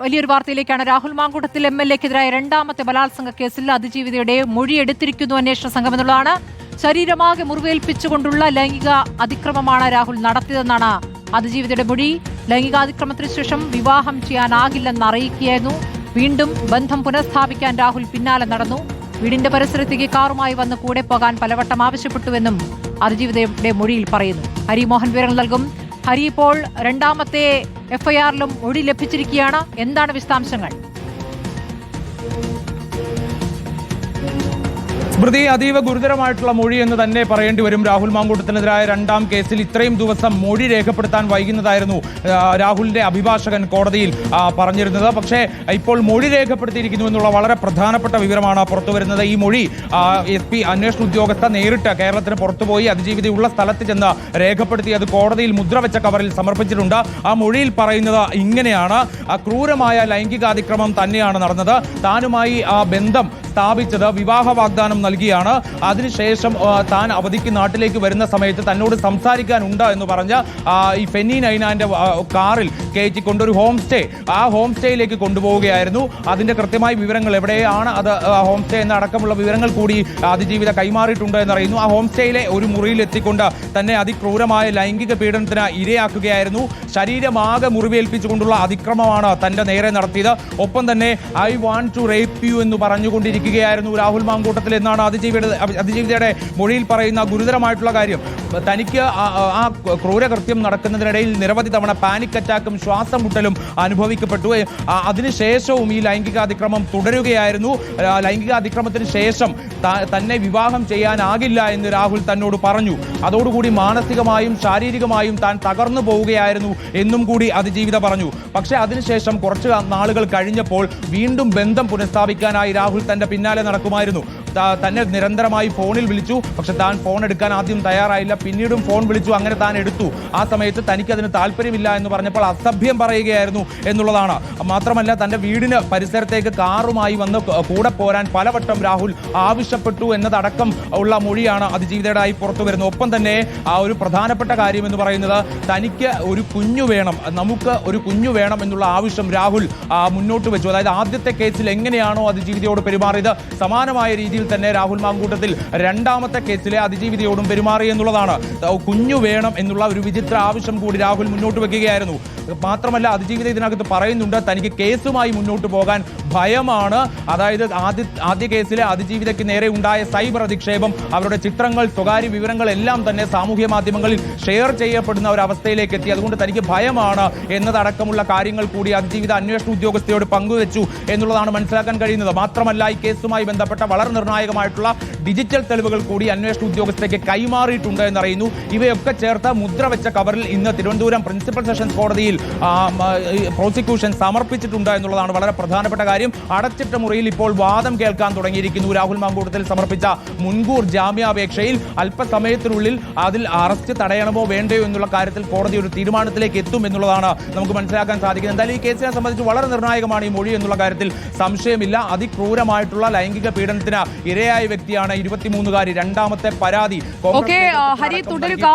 വലിയൊരു വാർത്തയിലേക്കാണ്. രാഹുൽ മാങ്കൂട്ടത്തിൽ MLA-ക്കെതിരായ രണ്ടാമത്തെ ബലാത്സംഗ കേസിൽ അതിജീവിതയുടെ മൊഴിയെടുത്തിരിക്കുന്നു അന്വേഷണ സംഘം എന്നുള്ളതാണ്. ശരീരമാകെ മുറിവേൽപ്പിച്ചുകൊണ്ടുള്ള ലൈംഗിക അതിക്രമമാണ് രാഹുൽ നടത്തിയതെന്നാണ് അതിജീവിതയുടെ മൊഴി. ലൈംഗികാതിക്രമത്തിന് ശേഷം വിവാഹം ചെയ്യാനാകില്ലെന്ന് അറിയിക്കുകയായിരുന്നു. വീണ്ടും ബന്ധം പുനഃസ്ഥാപിക്കാൻ രാഹുൽ പിന്നാലെ നടന്നു. വീടിന്റെ പരിസരത്തേക്ക് കാറുമായി വന്ന് കൂടെ പോകാൻ പലവട്ടം ആവശ്യപ്പെട്ടുവെന്നും അതിജീവിതയുടെ മൊഴിയിൽ പറയുന്നു. ഹരിമോഹൻ വിവരങ്ങൾ നൽകും. ഹരി, ഇപ്പോൾ രണ്ടാമത്തെ FIR-ലും മൊഴി ലഭിച്ചിരിക്കുകയാണ്. എന്താണ് വിശദാംശങ്ങൾ? സ്മൃതി, അതീവ ഗുരുതരമായിട്ടുള്ള മൊഴി എന്ന് തന്നെ പറയേണ്ടി വരും. രാഹുൽ മാങ്കൂട്ടത്തിനെതിരായ രണ്ടാം കേസിൽ ഇത്രയും ദിവസം മൊഴി രേഖപ്പെടുത്താൻ വൈകുന്നതായിരുന്നു രാഹുലിന്റെ അഭിഭാഷകൻ കോടതിയിൽ പറഞ്ഞിരുന്നത്. പക്ഷേ ഇപ്പോൾ മൊഴി രേഖപ്പെടുത്തിയിരിക്കുന്നു എന്നുള്ള വളരെ പ്രധാനപ്പെട്ട വിവരമാണ് പുറത്തുവരുന്നത്. ഈ മൊഴി SP അന്വേഷണ ഉദ്യോഗസ്ഥ നേരിട്ട് കേരളത്തിന് പുറത്തുപോയി അതിജീവിതയുള്ള സ്ഥലത്ത് ചെന്ന് രേഖപ്പെടുത്തി അത് കോടതിയിൽ മുദ്രവെച്ച കവറിൽ സമർപ്പിച്ചിട്ടുണ്ട്. ആ മൊഴിയിൽ പറയുന്നത് ഇങ്ങനെയാണ്: ക്രൂരമായ ലൈംഗികാതിക്രമം തന്നെയാണ് നടന്നത്. താനുമായി ആ ബന്ധം സ്ഥാപിച്ചത് വിവാഹ വാഗ്ദാനം നൽകിയാണ്. അതിനുശേഷം താൻ അവധിക്ക് നാട്ടിലേക്ക് വരുന്ന സമയത്ത് തന്നോട് സംസാരിക്കാനുണ്ട് എന്ന് പറഞ്ഞ് ഈ ഫെന്നി നൈനാന്റെ കാറിൽ കയറ്റിക്കൊണ്ടൊരു ഹോം സ്റ്റേ, ആ ഹോം സ്റ്റേയിലേക്ക് കൊണ്ടുപോവുകയായിരുന്നു. അതിന്റെ കൃത്യമായ വിവരങ്ങൾ എവിടെയാണ് അത് ഹോം സ്റ്റേ എന്ന അടക്കമുള്ള വിവരങ്ങൾ കൂടി അതിജീവിത കൈമാറിയിട്ടുണ്ട് എന്നറിയുന്നു. ആ ഹോം സ്റ്റേയിലെ ഒരു മുറിയിൽ എത്തിക്കൊണ്ട് തന്നെ അതിക്രൂരമായ ലൈംഗിക പീഡനത്തിന് ഇരയാക്കുകയായിരുന്നു. ശരീരമാകെ മുറിവേൽപ്പിച്ചുകൊണ്ടുള്ള അതിക്രമമാണ് തന്റെ നേരെ നടത്തിയത്. ഒപ്പം തന്നെ I want to rape you എന്ന് പറഞ്ഞുകൊണ്ടിരിക്കുകയായിരുന്നു രാഹുൽ മാങ്കൂട്ടത്തിൽ എന്നാണ് അതിജീവിതയുടെ മൊഴിയിൽ പറയുന്ന ഗുരുതരമായിട്ടുള്ള കാര്യം. തനിക്ക് ആ ക്രൂരകൃത്യം നടക്കുന്നതിനിടയിൽ നിരവധി തവണ പാനിക് അറ്റാക്കും ശ്വാസം മുട്ടലും അനുഭവിക്കപ്പെട്ടു. അതിനുശേഷവും ഈ ലൈംഗികാതിക്രമം തുടരുകയായിരുന്നു. ലൈംഗികാതിക്രമത്തിന് ശേഷം തന്നെ വിവാഹം ചെയ്യാനാകില്ല എന്ന് രാഹുൽ തന്നോട് പറഞ്ഞു. അതോടുകൂടി മാനസികമായും ശാരീരികമായും താൻ തകർന്നു പോവുകയായിരുന്നു എന്നും കൂടി അതിജീവിത പറഞ്ഞു. പക്ഷേ അതിനുശേഷം കുറച്ച് നാളുകൾ കഴിഞ്ഞപ്പോൾ വീണ്ടും ബന്ധം പുനഃസ്ഥാപിക്കാനായി രാഹുൽ തന്റെ പിന്നാലെ നടക്കുമായിരുന്നു. തന്നെ നിരന്തരമായി ഫോണിൽ വിളിച്ചു. പക്ഷെ താൻ ഫോൺ എടുക്കാൻ ആദ്യം തയ്യാറായില്ല. പിന്നീടും ഫോൺ വിളിച്ചു. അങ്ങനെ താൻ എടുത്തു. ആ സമയത്ത് തനിക്കതിന് താല്പര്യമില്ല എന്ന് പറഞ്ഞപ്പോൾ അസഭ്യം പറയുകയായിരുന്നു എന്നുള്ളതാണ്. മാത്രമല്ല, തന്റെ വീടിന് പരിസരത്തേക്ക് കാറുമായി വന്ന് കൂടെ പോരാൻ പലവട്ടം രാഹുൽ ആവശ്യപ്പെട്ടു എന്നതടക്കം ഉള്ള മൊഴിയാണ് അതിജീവിതയുടെയായി പുറത്തു വരുന്നത്. ഒപ്പം തന്നെ ആ ഒരു പ്രധാനപ്പെട്ട കാര്യം എന്ന് പറയുന്നത് തനിക്ക് ഒരു കുഞ്ഞു വേണം, നമുക്ക് ഒരു കുഞ്ഞു വേണം എന്നുള്ള ആവശ്യം രാഹുൽ മുന്നോട്ട് വെച്ചു. അതായത് ആദ്യത്തെ കേസിൽ എങ്ങനെയാണോ അതിജീവിതയോട് പെരുമാറിയത് സമാനമായ രീതിയിൽ തന്നെ രാഹുൽ മാങ്കൂട്ടത്തിൽ രണ്ടാമത്തെ കേസിലെ അതിജീവിതയോടും പെരുമാറി എന്നുള്ളതാണ്. കുഞ്ഞു വേണം എന്നുള്ള ഒരു വിചിത്ര ആവശ്യം കൂടി രാഹുൽ മുന്നോട്ട് വെക്കുകയായിരുന്നു. മാത്രമല്ല, അതിജീവിത ഇതിനകത്ത് പറയുന്നുണ്ട് തനിക്ക് കേസുമായി മുന്നോട്ട് പോകാൻ ഭയമാണ്. അതായത് ആദ്യ കേസിലെ അതിജീവിതയ്ക്ക് നേരെ ഉണ്ടായ സൈബർ അധിക്ഷേപം, അവരുടെ ചിത്രങ്ങൾ, സ്വകാര്യ വിവരങ്ങൾ എല്ലാം തന്നെ സാമൂഹ്യ മാധ്യമങ്ങളിൽ ഷെയർ ചെയ്യപ്പെടുന്ന ഒരു അവസ്ഥയിലേക്ക് എത്തി. അതുകൊണ്ട് തനിക്ക് ഭയമാണ് എന്നതടക്കമുള്ള കാര്യങ്ങൾ കൂടി അതിജീവിത അന്വേഷണ ഉദ്യോഗസ്ഥയോട് പങ്കുവെച്ചു എന്നുള്ളതാണ് മനസ്സിലാക്കാൻ കഴിയുന്നത്. മാത്രമല്ല, ഈ കേസുമായി ബന്ധപ്പെട്ട വളരെ നിർണായകമായിട്ടുള്ള ഡിജിറ്റൽ തെളിവുകൾ കൂടി അന്വേഷണ ഉദ്യോഗസ്ഥയ്ക്ക് കൈമാറിയിട്ടുണ്ട് എന്നറിയുന്നു. ഇവയൊക്കെ ചേർത്ത് മുദ്രവെച്ച കവറിൽ ഇന്ന് തിരുവനന്തപുരം പ്രിൻസിപ്പൽ സെഷൻസ് കോടതിയിൽ പ്രോസിക്യൂഷൻ സമർപ്പിച്ചിട്ടുണ്ട് എന്നുള്ളതാണ് വളരെ പ്രധാനപ്പെട്ട കാര്യം. അടച്ചിട്ട മുറിയിൽ ഇപ്പോൾ വാദം കേൾക്കാൻ തുടങ്ങിയിരിക്കുന്നു. രാഹുൽ മാങ്കൂട്ടത്തിൽ സമർപ്പിച്ച മുൻകൂർ ജാമ്യാപേക്ഷയിൽ അല്പസമയത്തിനുള്ളിൽ അതിൽ അറസ്റ്റ് തടയണമോ വേണ്ടയോ എന്നുള്ള കാര്യത്തിൽ കോടതി ഒരു തീരുമാനത്തിലേക്ക് എത്തും എന്നുള്ളതാണ് നമുക്ക് മനസ്സിലാക്കാൻ സാധിക്കുന്നത്. എന്തായാലും ഈ കേസിനെ സംബന്ധിച്ച് വളരെ നിർണായകമാണ് ഈ മൊഴി എന്നുള്ള കാര്യത്തിൽ സംശയമില്ല. അതിക്രൂരമായിട്ടുള്ള ലൈംഗിക പീഡനത്തിന് ഇരയായ വ്യക്തിയാണ് 23-കാരി. രണ്ടാമത്തെ പരാതി ഹരി തുടരുക.